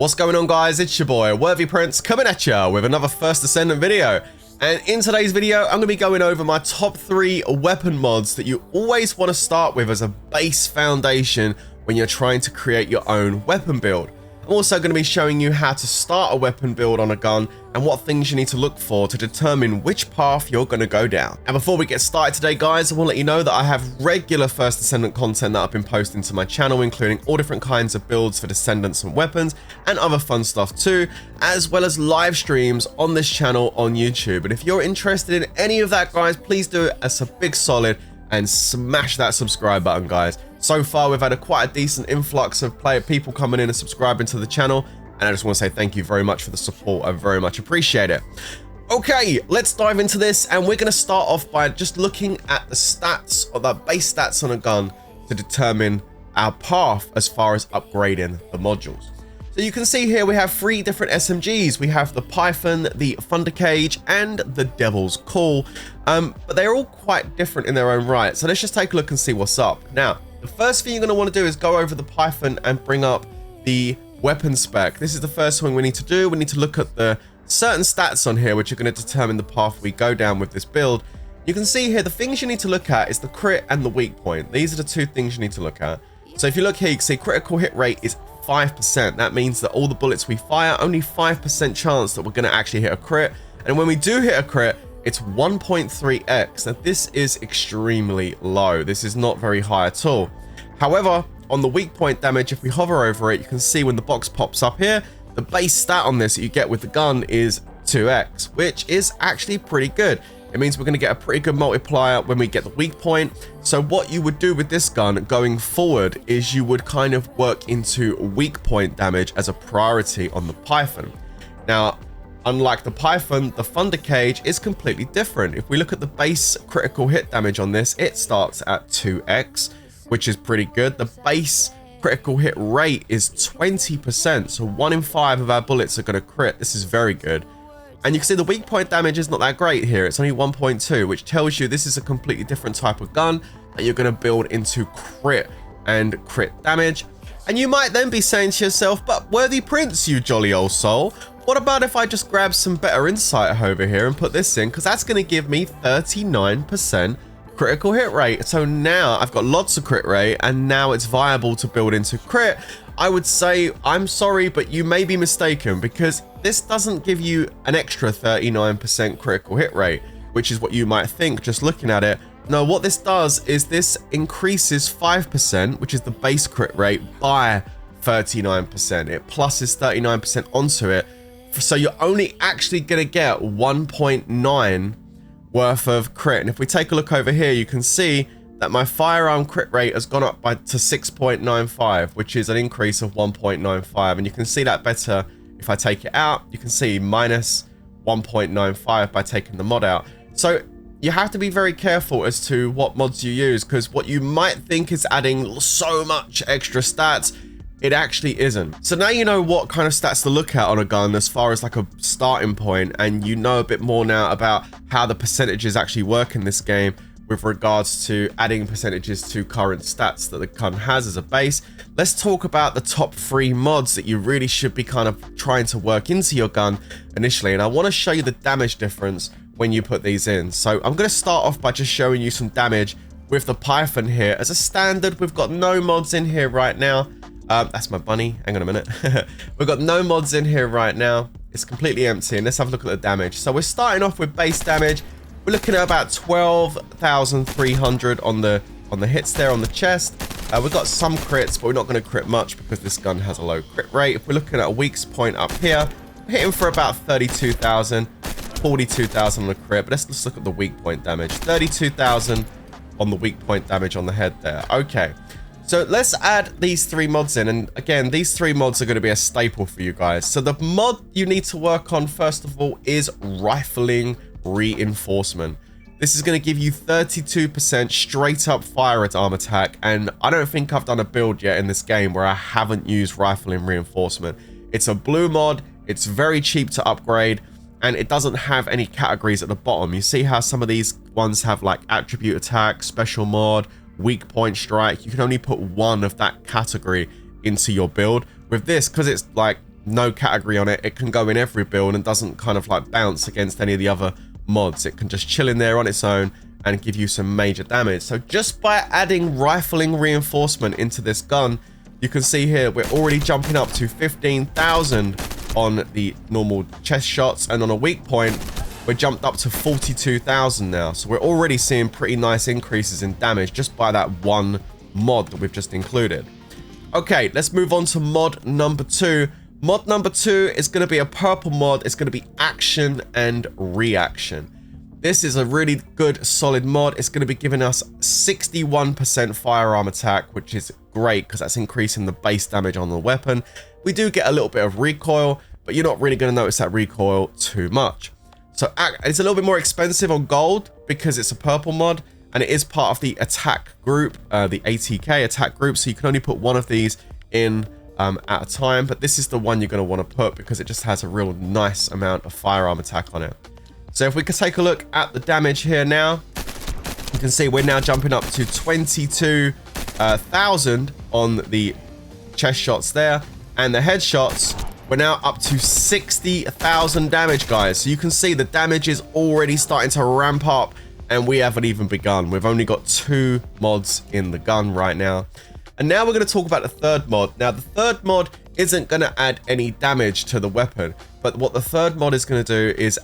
What's going on, guys? It's your boy Worthy Prince coming at ya with another First Descendant video. And in today's video, I'm going to be going over my top 3 weapon mods that you always want to start with as a base foundation when you're trying to create your own weapon build. I'm also going to be showing you how to start a weapon build on a gun and what things you need to look for to determine which path you're going to go down. And before we get started today, guys, I want to let you know that I have regular First Descendant content that I've been posting to my channel, including all different kinds of builds for Descendants and weapons and other fun stuff too, as well as live streams on this channel on YouTube. And if you're interested in any of that, guys, please do it as a big solid and smash that subscribe button, guys. So far, we've had quite a decent influx of people coming in and subscribing to the channel, and I just want to say thank you very much for the support. I very much appreciate it. Okay, let's dive into this, and we're going to start off by just looking at the stats, or the base stats on a gun to determine our path as far as upgrading the modules. So you can see here we have 3 different SMGs. We have the Python, the Thunder Cage, and the Devil's Call, but they're all quite different in their own right. So let's just take a look and see what's up. Now, the first thing you're going to want to do is go over the Python and bring up the weapon spec. This is the first thing we need to do. We need to look at the certain stats on here, which are going to determine the path we go down with this build. You can see here, the things you need to look at is the crit and the weak point. These are the 2 things you need to look at. So if you look here, you can see critical hit rate is 5%. That means that all the bullets we fire, only 5% chance that we're going to actually hit a crit. And when we do hit a crit, it's 1.3x. Now this is extremely low. This is not very high at all. However, on the weak point damage, if we hover over it, you can see when the box pops up here, the base stat on this that you get with the gun is 2x, which is actually pretty good. It means we're going to get a pretty good multiplier when we get the weak point. So what you would do with this gun going forward is you would kind of work into weak point damage as a priority on the Python. Now, unlike the Python, the Thunder Cage is completely different. If we look at the base critical hit damage on this, it starts at 2x, which is pretty good. The base critical hit rate is 20%, so 1 in 5 of our bullets are going to crit. This is very good. And you can see the weak point damage is not that great here. It's only 1.2, which tells you this is a completely different type of gun that you're going to build into crit and crit damage. And you might then be saying to yourself, but Worthy Prince, you jolly old soul, what about if I just grab some better insight over here and put this in? Because that's going to give me 39% critical hit rate. So now I've got lots of crit rate, and now it's viable to build into crit. I would say, I'm sorry, but you may be mistaken, because this doesn't give you an extra 39% critical hit rate, which is what you might think just looking at it. No, what this does is this increases 5%, which is the base crit rate, by 39%. It pluses 39% onto it. So you're only actually going to get 1.9 worth of crit. And if we take a look over here, you can see that my firearm crit rate has gone up to 6.95, which is an increase of 1.95. And you can see that better if I take it out. You can see minus 1.95 by taking the mod out. So you have to be very careful as to what mods you use, because what you might think is adding so much extra stats, it actually isn't. So now you know what kind of stats to look at on a gun as far as like a starting point, and you know a bit more now about how the percentages actually work in this game with regards to adding percentages to current stats that the gun has as a base. Let's talk about the top 3 mods that you really should be kind of trying to work into your gun initially. And I want to show you the damage difference when you put these in. So I'm going to start off by just showing you some damage with the Python here. As a standard, we've got no mods in here right now. That's my bunny. Hang on a minute. We've got no mods in here right now. It's completely empty. And let's have a look at the damage. So we're starting off with base damage. We're looking at about 12,300 on the hits there on the chest. We've got some crits, but we're not going to crit much because this gun has a low crit rate. If we're looking at a weak point up here, we're hitting for about 32,000, 42,000 on the crit. But let's look at the weak point damage. 32,000 on the weak point damage on the head there. Okay. So let's add these 3 mods in, and again, these 3 mods are going to be a staple for you guys. So the mod you need to work on first of all is rifling reinforcement. This is going to give you 32% straight up firearm attack, and I don't think I've done a build yet in this game where I haven't used rifling reinforcement. It's a blue mod, it's very cheap to upgrade, and it doesn't have any categories at the bottom. You see how some of these ones have like attribute attack, special mod, weak point strike. You can only put one of that category into your build. With this, because it's like no category on it. It can go in every build and doesn't kind of like bounce against any of the other mods. It can just chill in there on its own and give you some major damage. So just by adding rifling reinforcement into this gun, you can see here we're already jumping up to 15,000 on the normal chest shots, and on a weak point we're jumped up to 42,000 now. So we're already seeing pretty nice increases in damage just by that one mod that we've just included. Okay, let's move on to mod number 2. Mod number 2 is going to be a purple mod. It's going to be action and reaction. This is a really good solid mod. It's going to be giving us 61% firearm attack, which is great because that's increasing the base damage on the weapon. We do get a little bit of recoil, but you're not really going to notice that recoil too much. So it's a little bit more expensive on gold because it's a purple mod, and it is part of the attack group, the ATK attack group. So you can only put one of these in at a time, but this is the one you're going to want to put because it just has a real nice amount of firearm attack on it. So if we could take a look at the damage here now, you can see we're now jumping up to 22,000 on the chest shots there, and the headshots, we're now up to 60,000 damage, guys. So you can see the damage is already starting to ramp up, and we haven't even begun. We've only got 2 mods in the gun right now. And now we're going to talk about the third mod. Now, the third mod isn't going to add any damage to the weapon, but what the third mod is going to do is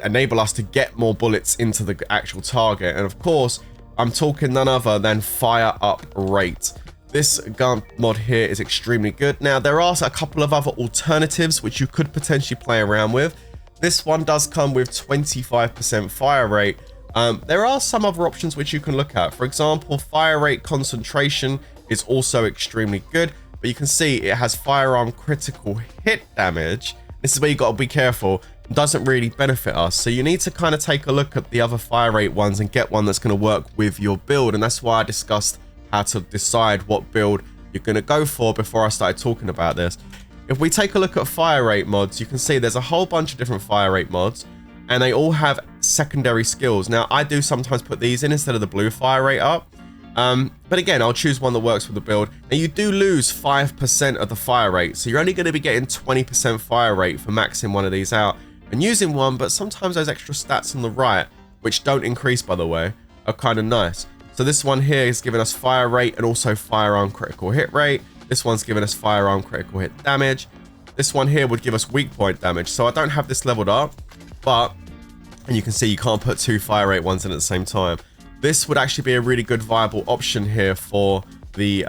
enable us to get more bullets into the actual target. And of course, I'm talking none other than fire up rate. This gun mod here is extremely good. Now, there are a couple of other alternatives which you could potentially play around with. This one does come with 25% fire rate. There are some other options which you can look at. For example, fire rate concentration is also extremely good, but you can see it has firearm critical hit damage. This is where you got to be careful. It doesn't really benefit us. So you need to kind of take a look at the other fire rate ones and get one that's going to work with your build. And that's why I discussed how to decide what build you're going to go for before I started talking about this. If we take a look at fire rate mods, you can see there's a whole bunch of different fire rate mods, and they all have secondary skills. Now, I do sometimes put these in instead of the blue fire rate up. But again, I'll choose one that works with the build. Now, you do lose 5% of the fire rate, so you're only going to be getting 20% fire rate for maxing one of these out and using one, but sometimes those extra stats on the right, which don't increase, by the way, are kind of nice. So this one here is giving us fire rate and also firearm critical hit rate. This one's giving us firearm critical hit damage. This one here would give us weak point damage. So I don't have this leveled up, but, and you can see you can't put 2 fire rate ones in at the same time. This would actually be a really good viable option here for the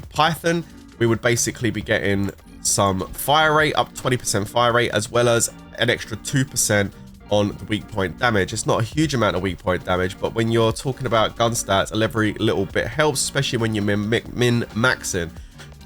Python. We would basically be getting some fire rate, up 20% fire rate, as well as an extra 2% on the weak point damage. It's not a huge amount of weak point damage, but when you're talking about gun stats, every little bit helps, especially when you're min-maxing.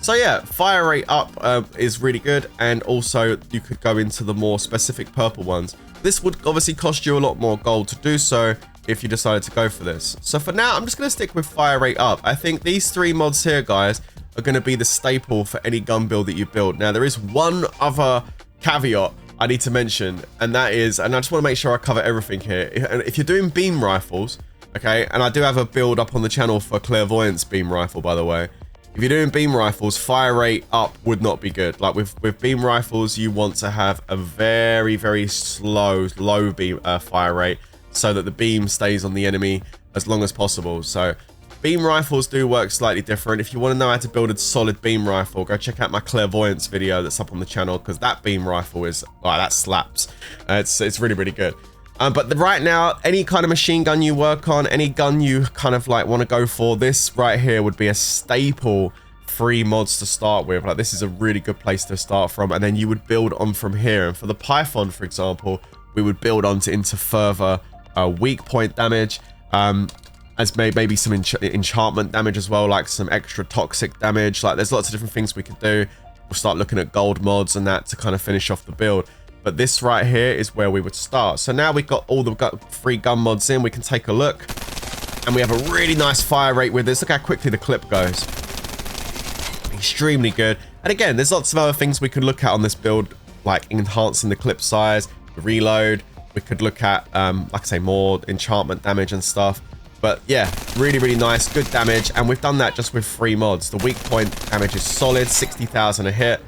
So yeah, fire rate up is really good, and also you could go into the more specific purple ones. This would obviously cost you a lot more gold to do so if you decided to go for this. So for now, I'm just going to stick with fire rate up. I think these 3 mods here, guys, are going to be the staple for any gun build that you build. Now, there is one other caveat I need to mention, and that is, and I just want to make sure I cover everything here. If you're doing beam rifles, okay, and I do have a build up on the channel for clairvoyance beam rifle, by the way. If you're doing beam rifles, fire rate up would not be good. Like with beam rifles, you want to have a very, very low beam fire rate, so that the beam stays on the enemy as long as possible. So beam rifles do work slightly different. If you want to know how to build a solid beam rifle, go check out my clairvoyance video that's up on the channel, because that beam rifle is, oh, that slaps. It's really, really good. But right now, any kind of machine gun you work on, any gun you kind of like want to go for, this right here would be a staple 3 mods to start with. Like, this is a really good place to start from, and then you would build on from here. And for the Python, for example, we would build on into further weak point damage, as maybe some enchantment damage as well, like some extra toxic damage. Like, there's lots of different things we could do. We'll start looking at gold mods and that to kind of finish off the build. But this right here is where we would start. So now we've got all the 3 gun mods in. We can take a look, and we have a really nice fire rate with this. Look how quickly the clip goes. Extremely good. And again, there's lots of other things we could look at on this build, like enhancing the clip size, the reload. We could look at, like I say, more enchantment damage and stuff. But yeah, really, really nice, good damage. And we've done that just with 3 mods. The weak point damage is solid, 60,000 a hit.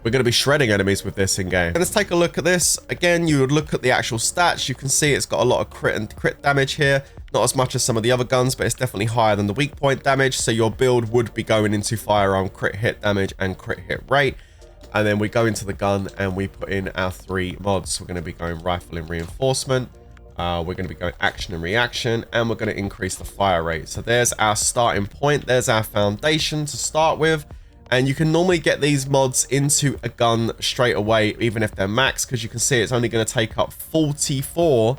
we're going to be shredding enemies with this in game. And let's take a look at this. Again, you would look at the actual stats. You can see it's got a lot of crit damage here. Not as much as some of the other guns, but it's definitely higher than the weak point damage. So your build would be going into firearm crit hit damage and crit hit rate. And then we go into the gun and we put in our 3 mods. We're going to be going rifle and reinforcement. We're going to be going action and reaction, and we're going to increase the fire rate. So there's our starting point. There's our foundation to start with. And you can normally get these mods into a gun straight away, even if they're max, because you can see it's only going to take up 44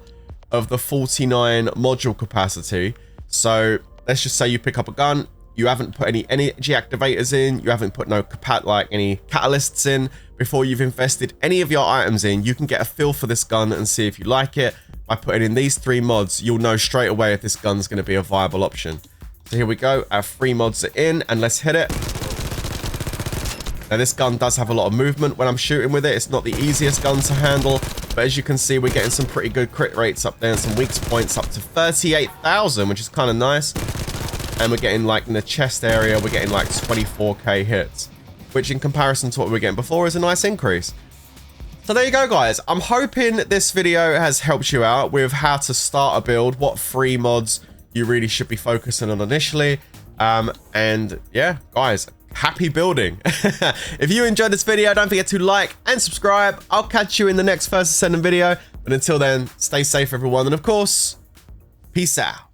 of the 49 module capacity. So let's just say you pick up a gun, you haven't put any energy activators in, you haven't put any catalysts in before you've invested any of your items in. You can get a feel for this gun and see if you like it. By putting in these 3 mods, you'll know straight away if this gun's going to be a viable option. So here we go, our 3 mods are in, and let's hit it. Now this gun does have a lot of movement when I'm shooting with it. It's not the easiest gun to handle, but as you can see, we're getting some pretty good crit rates up there and some weak points up to 38,000, which is kind of nice. And we're getting, like, in the chest area, we're getting like 24k hits, which in comparison to what we were getting before is a nice increase. So there you go, guys. I'm hoping this video has helped you out with how to start a build, what 3 mods you really should be focusing on initially. And yeah, guys, happy building. If you enjoyed this video, don't forget to like and subscribe. I'll catch you in the next First Descendant video. But until then, stay safe, everyone. And of course, peace out.